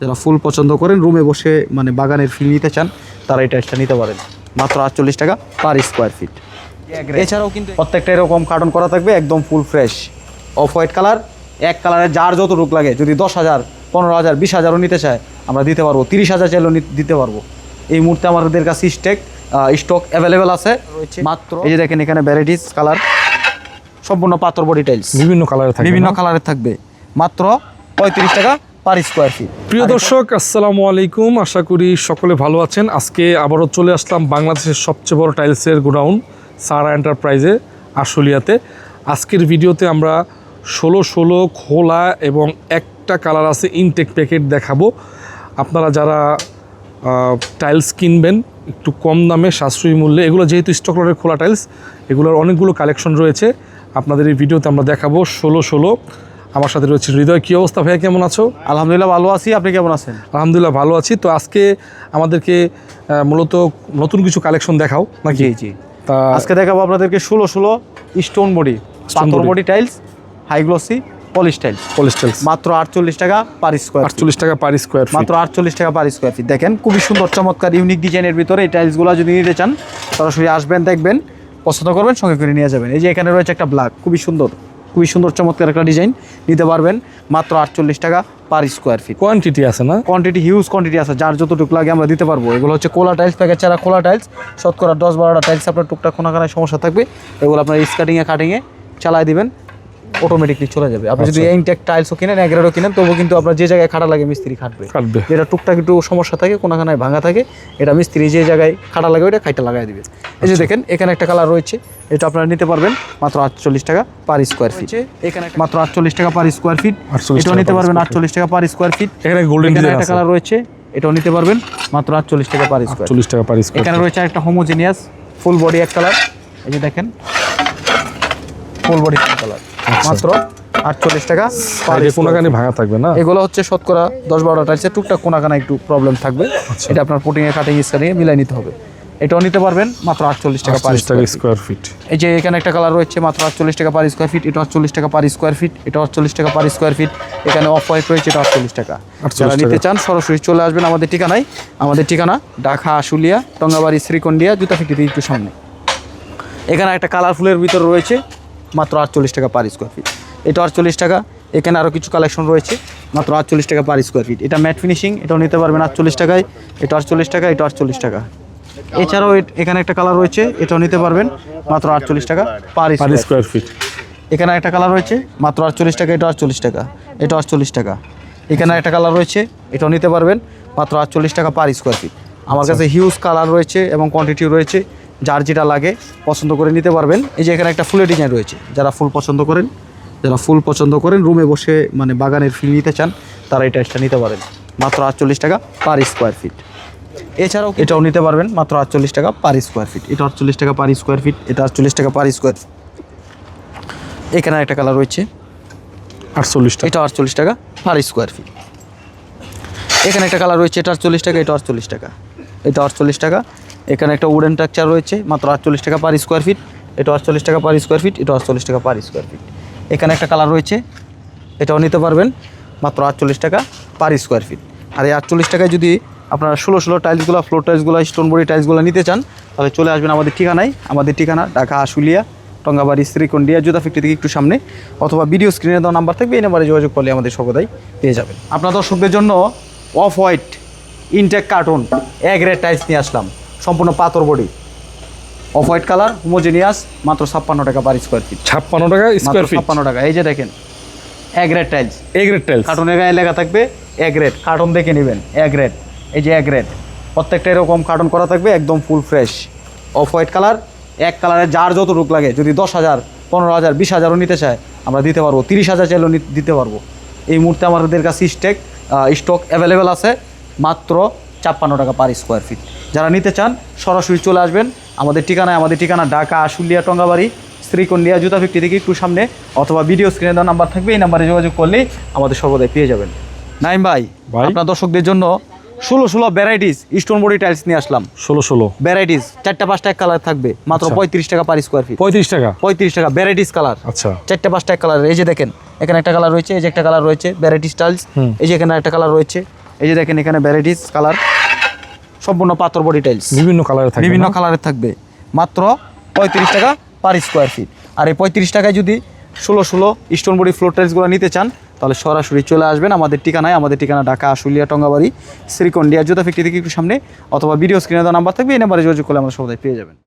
যারা ফুল পছন্দ করেন, রুমে বসে মানে বাগানের ফিল নিতে চান, তারা এই টাইলসটা নিতে পারেন মাত্র 48 টাকা পার স্কোয়ার ফিট। এছাড়াও কিন্তু প্রত্যেকটা এরকম কার্টন করা থাকবে, একদম full fresh off white colour. এক কালারে যার যত রূপ লাগে, যদি 10,000, 15,000, 20,000ও নিতে চায় আমরা দিতে পারবো, 30,000 চাইলেও দিতে পারবো। এই মুহূর্তে আমাদের কাছে স্টক অ্যাভেলেবেল আছে মাত্র। এই যে দেখেন এখানে ভ্যারাইটিস কালার, সম্পূর্ণ পাথর বডি টাইলস, বিভিন্ন কালারের থাকবে মাত্র 35 টাকা পার স্কোয়ার ফিট। প্রিয় দর্শক, আসসালামু আলাইকুম, আশা করি সকলে ভালো আছেন। আজকে আবারও চলে আসলাম বাংলাদেশের সবচেয়ে বড় টাইলসের গোডাউন সারা এন্টারপ্রাইজে আশুলিয়াতে। আজকের ভিডিওতে আমরা 16 খোলা এবং একটা কালার আছে ইনটেক প্যাকেট দেখাবো। আপনারা যারা টাইলস কিনবেন একটু কম দামে সাশ্রয়ী মূল্যে, এগুলো যেহেতু স্টক লটের খোলা টাইলস, এগুলোর অনেকগুলো কালেকশন রয়েছে, আপনাদের এই ভিডিওতে আমরা দেখাবো 16। আমার সাথে রয়েছে হৃদয়। কী অবস্থা ভাইয়া, কেমন আছো? আলহামদুলিল্লাহ ভালো আছি, আপনি কেমন আছেন? আলহামদুলিল্লাহ ভালো আছি। তো আজকে আমাদেরকে মূলত নতুন কিছু কালেকশন দেখাও নাকি? জি। তা আজকে দেখাবো আপনাদেরকে 16 স্টোন বডি পাথর body tiles, high glossy polish tiles মাত্র 48 টাকা পার স্কোয়ার। 48 টাকা পার স্কোয়ার, মাত্র 48 টাকা পার স্কোয়ার ফিট। দেখেন খুবই সুন্দর চমৎকার ইউনিক ডিজাইনের ভিতরে এই টাইলসগুলো যদি নিতে চান, সরাসরি আসবেন, দেখবেন, পছন্দ করবেন, সঙ্গে করে নিয়ে যাবেন। এই যে এখানে রয়েছে একটা ব্ল্যাক, খুবই সুন্দর চমৎকার একটা ডিজাইন, নিতে পারবেন মাত্র 48 টাকা পার স্কোয়ার ফিট। কোয়ান্টিটি আছে না? কোয়ান্টিটি হিউজ কোয়ান্টিটি আছে, যার যতটুকু লাগে আমরা দিতে পারবো। এগুলো হচ্ছে কোলা টাইলস, প্যাকেট ছাড়া খোলা টাইলস, শতকরা 10-12টা টাইলস আপনার টুকটাক কোনাখানায় সমস্যা থাকবে, এগুলো আপনার কাটিংয়ে চালাই দিবেন, অটোমেটিকলি চলে যাবে। আপনি যদি ইনটেক টাইলসও কিনেন, এগ্রেডও কিনেন, তবু কিন্তু আপনার যে জায়গায় খাটা লাগে মিস্ত্রি খাটবে। যেটা টুকটাক একটু সমস্যা থাকে, কোনাখানায় ভাঙা থাকে, এটা মিস্ত্রি যে জায়গায় খাটা লাগে ওইটা খাইটা লাগাই দিবে। এই যে দেখেন এখানে একটা কালার রয়েছে, এটা আপনারা নিতে পারবেন মাত্র 48 টাকা পার স্কোয়ার ফিট। এখানে মাত্র 48 টাকা পার স্কোয়ার ফিট, এটাও নিতে পারবেন 48 টাকা পার স্কোয়ার ফিট। এখানে গোল্ডেন একটা কালার রয়েছে, এটাও নিতে পারবেন মাত্র 48 টাকা পার স্কোয়ার। 48 টাকা পার স্কোয়ার। এখানে রয়েছে একটা হোমোজেনিয়াস ফুল বডি এক কালার, এই যে দেখেন ফুল বডি কালার মাত্র 48 টাকা পার। কোনাখানি ভাঙা থাকবে না, এগুলো হচ্ছে শতকরা 10-12টা টাইলসে টুকটাক কোনাখানা একটু প্রবলেম থাকবে, এটা আপনার পুটিংয়ে কাটিং স্কারিংয়ে মিলাই নিতে হবে। এটাও নিতে পারবেন মাত্র 48 টাকা পার স্কোয়ার ফিট। এই যে এখানে একটা কালার রয়েছে মাত্র 48 টাকা পার স্কোয়ার ফিট, এটা 48 টাকা পার স্কোয়ার ফিট, এটা 48 টাকা পার স্কোয়ার ফিট। এখানে অফ হোয়াইট রয়েছে, এটা 48 টাকা। যারা নিতে চান সরাসরি চলে আসবেন আমাদের ঠিকানায়। আমাদের ঠিকানা ঢাকা আশুলিয়া, টঙ্গাবাড়ি, শ্রীকন্ডিয়া, জুতা ফ্যাক্টরি একটু সামনে। এখানে একটা কালারফুলের ভিতর রয়েছে মাত্র 48 টাকা পার স্কোয়ার ফিট, এটা 48 টাকা। এখানে আরও কিছু কালেকশন রয়েছে মাত্র 48 টাকা পার স্কোয়ার ফিট। এটা ম্যাট ফিনিশিং, এটাও নিতে পারবেন 48 টাকায়, এটা 48 টাকা, এটা 48 টাকা। এছাড়াও এখানে একটা কালার রয়েছে, এটাও নিতে পারবেন মাত্র 48 টাকা পার স্কোয়ার ফিট। এখানে একটা কালার রয়েছে মাত্র 48 টাকা, এটা 48 টাকা, এটা 48 টাকা। এখানে একটা কালার রয়েছে, এটাও নিতে পারবেন মাত্র 48 টাকা পার স্কোয়ার ফিট। আমার কাছে হিউজ কালার রয়েছে এবং কোয়ান্টিটিও রয়েছে, যার যেটা লাগে পছন্দ করে নিতে পারবেন। এই যে এখানে একটা ফুলের ডিজাইন রয়েছে, যারা ফুল পছন্দ করেন, রুমে বসে মানে বাগানের ফিল নিতে চান, তারা এই টাইলসটা নিতে পারেন মাত্র 48 টাকা পার স্কোয়ার ফিট। এছাড়াও এটাও নিতে পারবেন মাত্র 48 টাকা পার স্কোয়ার ফিট, এটা 48 টাকা পার স্কোয়ার ফিট, এটা 48 টাকা পার স্কোয়ার ফিট। এখানে একটা কালার রয়েছে 48 টাকা, এটা 48 টাকা পার স্কোয়ার ফিট। এখানে একটা কালার রয়েছে, এটা 48 টাকা, এটা 48 টাকা, এটা 48 টাকা। এখানে একটা উডেন স্ট্রাকচার রয়েছে মাত্র 48 টাকা পার স্কোয়ার ফিট, এটা 48 টাকা পার স্কোয়ার ফিট, এটা 48 টাকা পার স্কোয়ার ফিট। এখানে একটা কালার রয়েছে, এটাও নিতে পারবেন মাত্র 48 টাকা পার স্কোয়ার ফিট। আর এই 48 টাকায় যদি আপনারা 16 টাইলসগুলো, ফ্লোর টাইলসগুলো, স্টোন বডি টাইলসগুলো নিতে চান, তাহলে চলে আসবেন আমাদের ঠিকানায়। আমাদের ঠিকানা ঢাকা আশুলিয়া, টঙ্গাবাড়ি, শ্রীকন্ডিয়া, জুতা ফ্যাক্টরি থেকে একটু সামনে, অথবা ভিডিও স্ক্রিনে দেওয়া নাম্বার থাকবে, এই নাম্বারে যোগাযোগ করলে আমাদের সর্বদাই পেয়ে যাবেন। আপনার দর্শকদের জন্য অফ হোয়াইট ইনটেক কার্টুন এক রেড টাইলস নিয়ে আসলাম, সম্পূর্ণ পাথর body off white colour, homogeneous, মাত্র 56 টাকা পার স্কোয়ার ফিট। 56 টাকা স্কোয়ার ফিট, 56 টাকা। এই যে দেখেন এক রেড টাইলস, কার্টুনের গায়ে লেখা থাকবে এক রেড, কার্টুন দেখে নেবেন এক রেড। এই যে এক রেড, প্রত্যেকটা এরকম কার্টুন করা থাকবে, একদম full fresh off white colour. এক কালারে যার যত রূপ লাগে, যদি 10,000, 15,000, 20,000ও নিতে চায় আমরা দিতে পারবো, 30,000 চাইলেও দিতে পারবো। এই মুহূর্তে আমাদের কাছে স্টক অ্যাভেলেবেল আছে মাত্র 56 টাকা পার স্কোয়ার ফিট। যারা নিতে চান সরাসরি চলে আসবেন আমাদের ঠিকানা ঢাকা আশুলিয়া, টঙ্গাবাড়ি, শ্রীকন্ডিয়া, জুতা ফ্যাক্টরি থেকে একটু সামনে, অথবা ভিডিও স্ক্রিনে দেওয়া নাম্বার থাকবে, এই নাম্বারে যোগাযোগ করলেই আমাদের সর্বদাই পেয়ে যাবেন। নাইম ভাই, আপনার দর্শকদের জন্য 16 ভ্যারাইটিস স্টোন বডি টাইলস নিয়ে আসলাম। 16 ভ্যারাইটিস, 4টা-5টা এক কালার থাকবে, মাত্র 35 টাকা পার স্কোয়ার ফিট। 35 টাকা ভ্যারাইটিস কালার। আচ্ছা, 4টা-5টা এক কালার। এই যে দেখেন এখানে একটা কালার রয়েছে, এই যে একটা কালার রয়েছে ভ্যারাইটিস টাইলস। এই যে এখানে একটা কালার রয়েছে, এই যে দেখেন এখানে ভ্যারাইটিস কালার, সম্পূর্ণ পাথর বডি টাইলস, বিভিন্ন কালারে থাকে, বিভিন্ন কালারের থাকবে, মাত্র 35 টাকা পার স্কোয়ার ফিট। আর এই 35 টাকায় যদি 16 স্টোন বডি ফ্লোর টাইলসগুলো নিতে চান তাহলে সরাসরি চলে আসবেন আমাদের ঠিকানায়। আমাদের ঠিকানা ঢাকা আশুলিয়া টঙ্গাবাড়ি শ্রীকন্ডিয়া জুতা ফ্যাক্টরি থেকে একটু সামনে, অথবা ভিডিও স্ক্রিনে দেওয়া নাম্বার থাকবে, এই নাম্বারে যোগাযোগ করলে আমরা সবাই পেয়ে যাবেন।